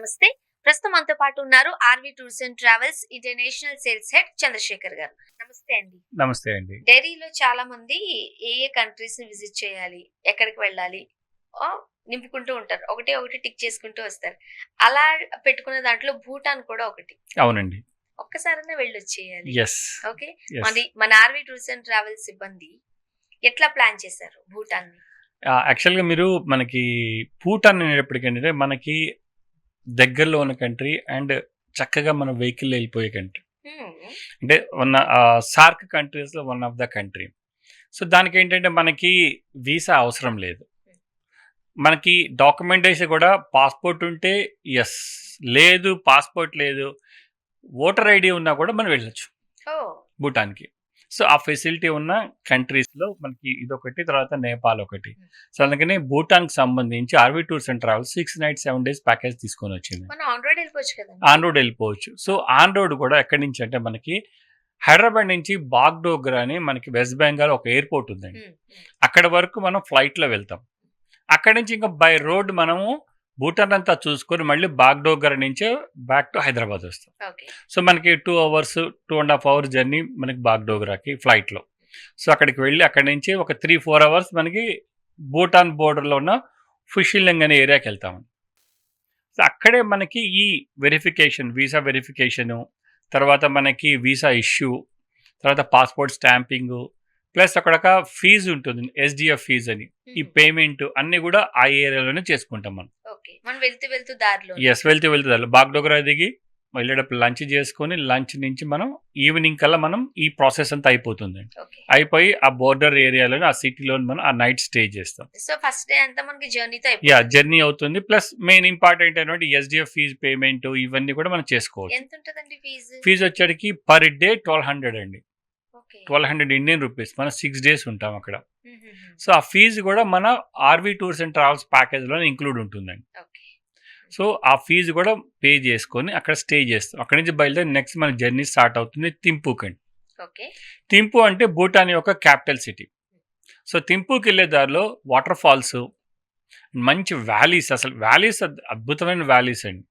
నమస్తే. ప్రస్తుతం మనతో పాటు ఉన్నారు RV tours and travels international sales head Chandrasekhar garu. నమస్తే అండి. నమస్తే అండి. ఢిల్లీలో చాలా మంది ఏ కంట్రీస్ ని విజిట్ చేయాలి, ఎక్కడికి వెళ్ళాలి నింపుకుంటూ ఉంటారు. ఒకటి టిక్ చేసుకుంటూ వస్తారు. అలా పెట్టుకున్న దాంట్లో భూటాన్ కూడా ఒకటి. అవునండి. ఒక్కసారైనా వెళ్ళొచ్చేయాలి. ఎస్. ఓకే. ఎస్. మన ఆర్వి టూర్స్ అండ్ ట్రావెల్స్ సిబ్బంది ఎట్లా ప్లాన్ చేశారు భూటాన్ ని? యాక్చువల్‌గా మీరు మనకి భూటాన్ అనేటప్పటికేంటంటే మనకి దగ్గరలో ఉన్న కంట్రీ అండ్ చక్కగా మన వెహికల్‌లో ఎళ్ళిపోయే కంట్రీ. అంటే సార్క్ కంట్రీస్‌లో one of the country. So, దానికేంటంటే మనకి వీసా అవసరం లేదు. మనకి డాక్యుమెంటేషన్ కూడా పాస్‌పోర్ట్ ఉంటే యెస్. లేదు పాస్‌పోర్ట్ లేదు, ఓటర్ ఐడీ ఉన్నా కూడా మనం వెళ్ళొచ్చు ఓహ్! భూటాన్‌కి. సో, ఆ ఫెసిలిటీ ఉన్న కంట్రీస్‌లో మనకి ఇదొకటి, తర్వాత నేపాల్ ఒకటి. సో, అందుకని భూటాన్‌కి సంబంధించి RV tours and travels 6 nights 7 days package తీసుకొనొచ్చింది. మనం ఆన్ రోడ్ వెళ్ళిపోవచ్చు కదండీ. ఆన్ రోడ్ వెళ్ళిపోవచ్చు. సో, ఆన్ రోడ్ కూడా ఎక్కడి నుంచి అంటే మనకి హైదరాబాద్ నుంచి బాగ్‌డోగ్రా అని మనకి వెస్ట్ బెంగాల్ ఒక ఎయిర్‌పోర్ట్ ఉందండి. అక్కడి వరకు మనం ఫ్లైట్‌లో వెళ్తాం. అక్కడి నుంచి ఇంకా బై రోడ్ మనము భూటాన్ అంతా చూసుకొని మళ్ళీ బాగ్‌డోగ్రా నుంచే బ్యాక్ టు హైదరాబాద్ వస్తాం. ఓకే. సో, మనకి 2 అవర్స్, 2½ అవర్ జర్నీ మనకి బాగ్‌డోగ్రాకి ఫ్లైట్‌లో. సో, అక్కడికి వెళ్ళి అక్కడి నుంచి ఒక 3, 4 అవర్స్ మనకి భూటాన్ బోర్డర్‌లో ఉన్న ఫుషిలింగ్ అనే ఏరియాకి వెళ్తాం. సో, అక్కడే మనకి ఈ వెరిఫికేషన్, వీసా వెరిఫికేషను, తర్వాత మనకి వీసా ఇష్యూ, తర్వాత పాస్‌పోర్ట్ స్టాంపింగు, ప్లస్ అక్కడొక ఫీజు ఉంటుంది. ఎస్‌డిఎఫ్ ఫీజ్ అని. ఈ పేమెంట్ అన్నీ కూడా ఆ ఏరియాలోనే చేసుకుంటాం మనం. ఓకే. మనం వెళ్తూ దారిలో. యెస్. వెళ్తూ దారిలో బాగ్‌డోగ్రా దిగి వెళ్ళేటప్పుడు లంచ్ చేసుకొని, లంచ్ నుంచి మనం ఈవినింగ్ కల్లా మనం ఈ ప్రాసెస్ అంతా అయిపోతుందండి. ఓకే. అయిపోయి ఆ బోర్డర్ ఏరియాలోనే, ఆ సిటీలోనే మనం ఆ నైట్ స్టే చేస్తాం. సో, ఫస్ట్ డే అంతా మనకి జర్నీతో జర్నీ అవుతుంది. ప్లస్ మెయిన్ ఇంపార్టెంట్ అయినటువంటి ఎస్‌డిఎఫ్ ఫీజ్ పేమెంట్ ఇవన్నీ కూడా మనం చేసుకోవచ్చు. ఎంత ఉంటదండి ఫీజు? ఫీజు వచ్చేటికి పర్ డే 1200 అండి. ఓకే. 1200 Indian rupees. మనం 6 డేస్ ఉంటాం అక్కడ. హుహుహు. సో, ఆ ఫీజు కూడా మన ఆర్‌వి టూర్స్ అండ్ ట్రావెల్స్ ప్యాకేజ్‌లోనే ఇంక్లూడ్ ఉంటుందండి. ఓకే. సో, ఆ ఫీజు కూడా పే చేసుకొని అక్కడ స్టే చేస్తాం. అక్కడి నుంచి బయలుదేరి నెక్స్ట్ మన జర్నీ స్టార్ట్ అవుతుంది థింపూకండి. ఓకే. థింపూ అంటే భూటాన్ యొక్క క్యాపిటల్ సిటీ. సో, థింపూకి వెళ్ళే దారిలో వాటర్ ఫాల్స్, మంచి వ్యాలీస్, అసలు వ్యాలీస్ అద్భుతమైన వ్యాలీస్ అండి.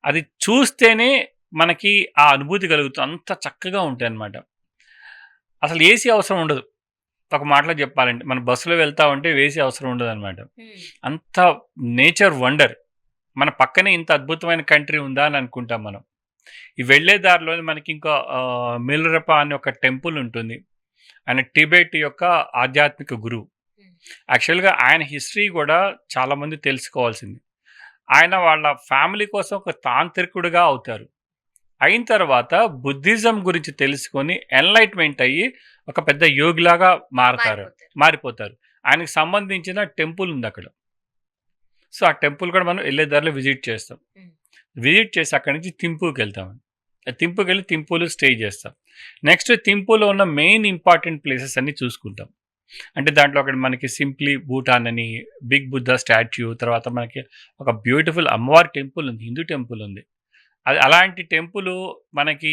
అది చూస్తేనే మనకి ఆ అనుభూతి కలుగుతుంది. అంత చక్కగా ఉంటాయన్నమాట. అసలు ఏసీ అవసరం ఉండదు. ఒక మాటలో చెప్పాలంటే మన బస్సులో వెళ్తా ఉంటే ఏసీ అవసరం ఉండదన్నమాట. అంత నేచర్ వండర్. మన పక్కనే ఇంత అద్భుతమైన కంట్రీ ఉందా అని అనుకుంటాం మనం. ఈ వెళ్ళే దారిలోనే మనకి ఇంకా మిల్రప అనే ఒక టెంపుల్ ఉంటుంది. ఆయన టిబెట్ యొక్క ఆధ్యాత్మిక గురువు. యాక్చువల్‌గా ఆయన హిస్టరీ కూడా చాలామంది తెలుసుకోవాల్సింది. ఆయన వాళ్ళ ఫ్యామిలీ కోసం ఒక తాంత్రికుడిగా అవుతారు. అయిన తర్వాత బుద్ధిజం గురించి తెలుసుకొని ఎన్లైట్మెంట్ అయ్యి ఒక పెద్ద యోగిలాగా మారిపోతారు. ఆయనకు సంబంధించిన టెంపుల్ ఉంది అక్కడ. సో, ఆ టెంపుల్ కూడా మనం వెళ్ళే దారిలో విజిట్ చేస్తాం. విజిట్ చేసి అక్కడి నుంచి థింపూకి వెళ్తామండి. థింపూకి వెళ్ళి థింపూలో స్టే చేస్తాం. నెక్స్ట్ థింపూలో ఉన్న మెయిన్ ఇంపార్టెంట్ ప్లేసెస్ అన్ని చూసుకుంటాం. అంటే దాంట్లో అక్కడ మనకి సింప్లీ భూటాన్ అని, బిగ్ బుద్ధ స్టాచ్యూ, తర్వాత మనకి ఒక బ్యూటిఫుల్ అమ్మవారి టెంపుల్ ఉంది, హిందూ టెంపుల్ ఉంది. అది అలాంటి టెంపుల్ మనకి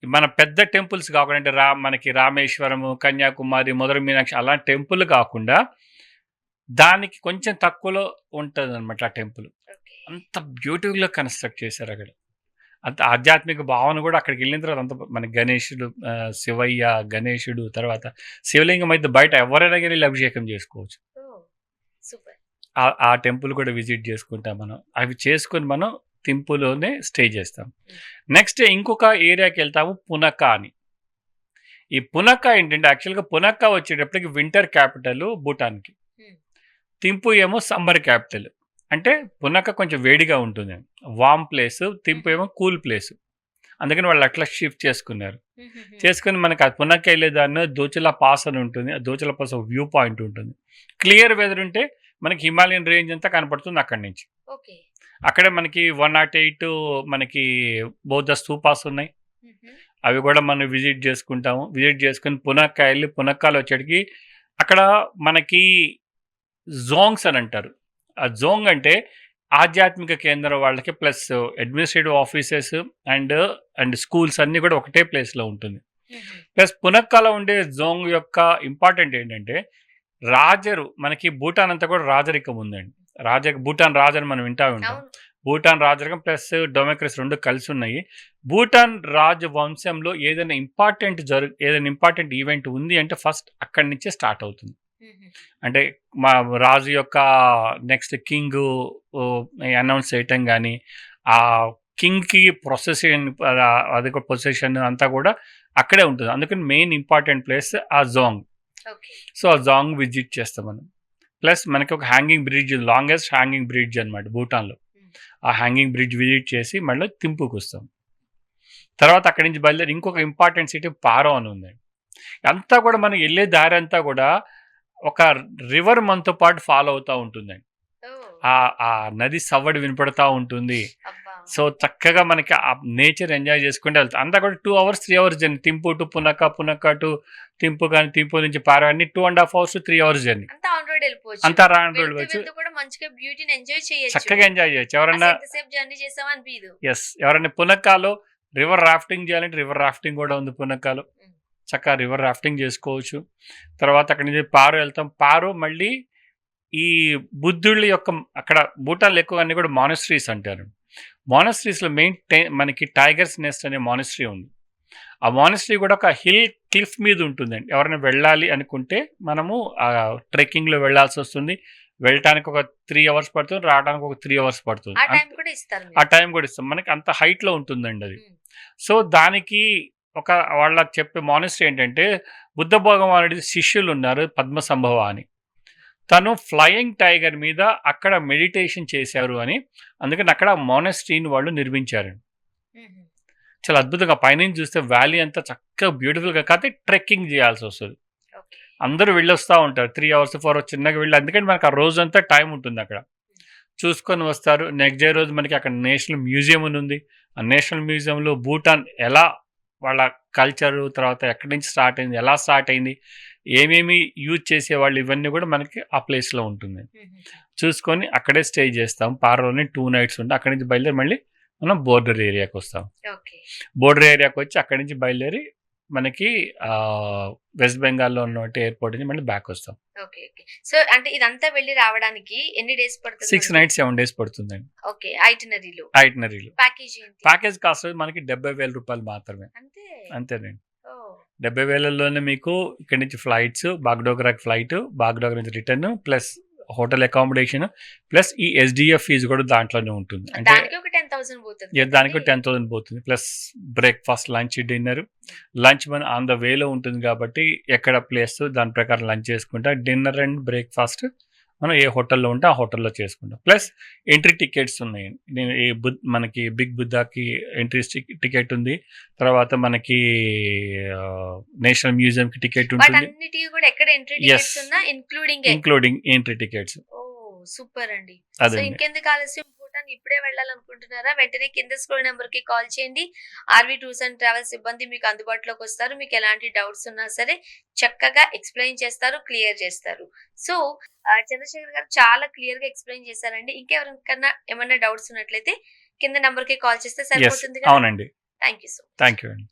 మన పెద్ద టెంపుల్స్ కాకుండా అంటే మనకి రామేశ్వరము, కన్యాకుమారి, మధుర మీనాక్షి అలాంటి టెంపుల్ కాకుండా దానికి కొంచెం తక్కువలో ఉంటుందన్నమాట ఆ టెంపుల్. అంత బ్యూటిఫుల్‌గా కన్‌స్ట్రక్ట్ చేశారు అక్కడ. అంత ఆధ్యాత్మిక భావన కూడా అక్కడికి వెళ్ళిన తర్వాత అంత మనకి గణేశుడు, శివయ్య, గణేశుడు, తర్వాత శివలింగం అయితే బయట ఎవరైనా కానీ వెళ్ళి అభిషేకం చేసుకోవచ్చు. సూపర్. ఆ టెంపుల్ కూడా విజిట్ చేసుకుంటాం మనం. అవి చేసుకొని మనం థింపూలోనే స్టే చేస్తాం. నెక్స్ట్ ఇంకొక ఏరియాకి వెళ్తాము, పునక అని. ఈ పునక ఏంటంటే యాక్చువల్‌గా పునక వచ్చేటప్పటికి వింటర్ క్యాపిటల్ భూటాన్‌కి. థింపూ ఏమో సమ్మర్ క్యాపిటల్. అంటే పునక కొంచెం వేడిగా ఉంటుంది. వార్మ్ ప్లేస్, థింపూ ఏమో కూల్ ప్లేస్. అందుకని వాళ్ళు అట్లా షిఫ్ట్ చేసుకున్నారు. చేసుకొని మనకి ఆ పునక వెళ్ళే దారిలో దోచలా పాస్ అని ఉంటుంది. ఆ దోచలా పాస్ ఒక వ్యూ పాయింట్ ఉంటుంది. క్లియర్ వెదర్ ఉంటే మనకి హిమాలయన్ రేంజ్ అంతా కనపడుతుంది అక్కడి నుంచి. ఓకే. అక్కడే మనకి 108 మనకి బౌద్ధ స్తూపాస్ ఉన్నాయి. అవి కూడా మనం విజిట్ చేసుకుంటాము. విజిట్ చేసుకొని పునక వెళ్ళి పునకాలో వచ్చేటికి అక్కడ మనకి జోంగ్స్ అని అంటారు. ఆ జోంగ్ అంటే ఆధ్యాత్మిక కేంద్రం వాళ్ళకి plus administrative offices and schools అన్నీ కూడా ఒకటే ప్లేస్లో ఉంటుంది. ప్లస్ పునక్కాలో ఉండే జోంగ్ యొక్క ఇంపార్టెంట్ ఏంటంటే మనకి భూటాన్ అంతా కూడా రాజరికం ఉందండి. భూటాన్ రాజ్ అని మనం వింటా ఉంటాం. అవును. భూటాన్ రాజరికం ప్లస్ డెమోక్రసీ 2 కలిసి ఉన్నాయి. భూటాన్ రాజ్ వంశంలో ఏదైనా ఇంపార్టెంట్ ఈవెంట్ ఉంది అంటే ఫస్ట్ అక్కడి నుంచే స్టార్ట్ అవుతుంది. హుహు. అంటే మా రాజు యొక్క నెక్స్ట్ కింగ్ అనౌన్స్ చేయటం గానీ, ఆ కింగ్‌కి అది కూడా పొసెషన్ అంతా కూడా అక్కడే ఉంటుంది. అందుకని మెయిన్ ఇంపార్టెంట్ ప్లేస్ ఆ జోంగ్. ఓకే. సో, ఆ జోంగ్ విజిట్ చేస్తాం మనం. ప్లస్ మనకి ఒక hanging bridge, longest hanging bridge అనమాట భూటాన్‌లో. హ్మ్. ఆ హ్యాంగింగ్ బ్రిడ్జ్ విజిట్ చేసి మళ్ళీ థింపుకొస్తాం. తర్వాత అక్కడి నుంచి బయలుదేరి ఇంకొక ఇంపార్టెంట్ సిటీ పారో అని ఉందండి. అంతా కూడా మనం వెళ్ళే దారి అంతా కూడా ఒక రివర్ మనతో పాటు ఫాలో అవుతా ఉంటుందండి. ఓహ్! ఆ నది సవ్వడి వినపడతా ఉంటుంది. అబ్బా! సో, చక్కగా మనకి ఆ నేచర్ ఎంజాయ్ చేసుకుంటూ వెళ్తాం. అంతా కూడా 2 hours, 3 hours journey. Thimphu to Punakha, Punakha to Thimphu గాని, థింపు నుంచి పారో అన్ని 2½ అవర్స్ టు 3 అవర్స్ జర్నీ. అంతా ఆన్ రోడ్ వెళ్ళిపోవచ్చు. అంతా రాను వెళ్తూ వెళ్ళవచ్చు. వెళ్తూ కూడా మంచిగా బ్యూటీని ఎంజాయ్ చేయొచ్చు. చక్కగా ఎంజాయ్ చేయొచ్చు. అసలు ఎవరన్నా ఎంతసేపు జర్నీ చేసామా అనిపియదు. ఎవరైనా పునక్కాలో రివర్ రాఫ్టింగ్ చేయాలంటే రివర్ రాఫ్టింగ్ కూడా ఉంది పునక్కాలో. హ్మ్. చక్కగా రివర్ రాఫ్టింగ్ చేసుకోవచ్చు. తర్వాత అక్కడి నుంచి పారో వెళ్తాం. పారో మళ్ళీ ఈ బుద్ధుళ్ళ యొక్క అక్కడ భూటాన్‌లో ఎక్కువ అన్నీ కూడా మానస్ట్రీస్ అంటారు. మానస్ట్రీస్‌లో మెయిన్ మనకి టైగర్స్ నెస్ట్ అనే మానస్ట్రీ ఉంది. ఆ మానస్ట్రీ కూడా ఒక క్లిఫ్ మీద ఉంటుందండి. ఎవరైనా వెళ్ళాలి అనుకుంటే మనము ట్రెక్కింగ్‌లో వెళ్ళాల్సొస్తుంది. వెళ్ళటానికి ఒక 3 అవర్స్ పడుతుంది. రావడానికి ఒక 3 అవర్స్ పడుతుంది. ఆ టైం కూడా ఇస్తారు ఆ మీరు. టైం కూడా ఇస్తాం. మనకి అంత హైట్‌లో ఉంటుందండి అది. హ్మ్. సో, దానికి ఒక వాళ్ళకి చెప్పే మానస్ట్రీ ఏంటంటే బుద్ధ భగవానుడి శిష్యులున్నారు పద్మసంభవ అని. తను ఫ్లయింగ్ టైగర్ మీద అక్కడ మెడిటేషన్ చేశారు అని. అందుకని అక్కడ మానస్ట్రీని వాళ్ళు నిర్మించారండి. హుహు. చాలా అద్భుతంగా పైనుంచి చూస్తే వ్యాలీ అంతా చక్కగా బ్యూటిఫుల్‌గా కాకపోతే ట్రెక్కింగ్ చేయాల్సొస్తది. ఓకే. అందరూ వెళ్ళొస్తా ఉంటారు. 3 అవర్స్, 4 అవర్స్ చిన్నగా వెళ్ళి అందుకని మనకు ఆ రోజంతా టైం ఉంటుంది అక్కడ. చూసుకొని వస్తారు. నెక్స్ట్ డే రోజు మనకి అక్కడ నేషనల్ మ్యూజియం అని ఉంది. ఆ నేషనల్ మ్యూజియంలో భూటాన్ ఎలా వాళ్ళ కల్చరు, తర్వాత ఎక్కడి నుంచి స్టార్ట్ అయింది, ఎలా స్టార్ట్ అయింది, ఏమేమి యూజ్ చేసేవాళ్ళు ఇవన్నీ కూడా మనకి ఆ ప్లేస్‌లో ఉంటుంది. హుహు. చూసుకొని అక్కడే స్టే చేస్తాం. పారోలోనే 2 నైట్స్ ఉండి అక్కడి నుంచి బయలుదేరి మళ్ళీ మనం బోర్డర్ ఏరియాకి వస్తాం. ఓకే. బోర్డర్ ఏరియాకి వచ్చి అక్కడి నుంచి బయలుదేరి మనకి వెస్ట్ బెంగాల్‌లో ఉన్నటువంటి ఎయిర్‌పోర్ట్ నుంచి మళ్ళీ బ్యాక్ వస్తాం. ఓకే. ఓకే. సో, అంటే ఇదంతా వెళ్లి రావడానికి ఎన్ని డేస్ 6 పడుతుంది? నైట్స్, 7 డేస్ పడుతుందండి. ఓకే. ఐటినరీలో. ఐటినరీలో. ప్యాకేజ్ ఏంటి? ప్యాకేజ్ కాస్ట్ మనకి 70,000 రూపాయలు మాత్రమే. అంతే. అంతేనండి. ఓహ్! 70,000లోనే మీకు ఇక్కడి నుంచి ఫ్లైట్స్, బాగ్డోగ్రాకి ఫ్లైట్, బాగ్డోగ్రా నుంచి return plus hotel accommodation plus ఈ ఎస్‌డిఎఫ్ ఫీజు కూడా దాంట్లోనే ఉంటుంది. అంటే దానికి ఒక 10,000 పోతది దానికి కదండీ! 10,000 పోతుంది. Plus breakfast, lunch, dinner. Lunch మన ఆన్ ద వేలో ఉంటుంది కాబట్టి ఎక్కడ ప్లేస్ దాని ప్రకారం లంచ్ చేసుకుంటా. డిన్నర్ అండ్ బ్రేక్‌ఫాస్ట్ మనం ఏ హోటల్‌లో ఉంటే ఆ హోటల్‌లో చేసుకుంటాం. ప్లస్ ఎంట్రీ టికెట్స్ ఉన్నాయండి. మనకి బిగ్ బుద్ధాకి ఎంట్రీ టికెట్ ఉంది. తర్వాత మనకి నేషనల్ మ్యూజియంకి టికెట్ ఉంటుంది. వాటన్నిటికి కూడా ఎక్కడ ఎంట్రీ యెస్. టికెట్స్ ఉన్నా ఇంక్లూడింగే. Including entry tickets. Oh! Super అండి. సో, అదండి. ఇంకెందుకు ఆలస్యం భూటాన్ ఇప్పుడే వెళ్ళాలనుకుంటున్నారా? వెంటనే కింద స్క్రోల్ నంబర్‌కి కాల్ చేయండి. ఆర్‌వి టూర్స్ అండ్ ట్రావెల్స్ సిబ్బంది మీకు అందుబాటులోకి వస్తారు. మీకు ఎలాంటి డౌట్స్ ఉన్నా సరే చక్కగా ఎక్స్‌ప్లెయిన్ చేస్తారు, క్లియర్ చేస్తారు. సో, చంద్రశేఖర్ గారు చాలా క్లియర్‌గా ఎక్స్‌ప్లెయిన్ చేశారండి. ఇంకెవరికన్నా ఏమన్నా డౌట్స్ ఉన్నట్లయితే కింద నంబర్‌కి కాల్ చేస్తే యెస్. సరిపోతుంది కదా? అవునండి. Thank you so much. Thank you అండి.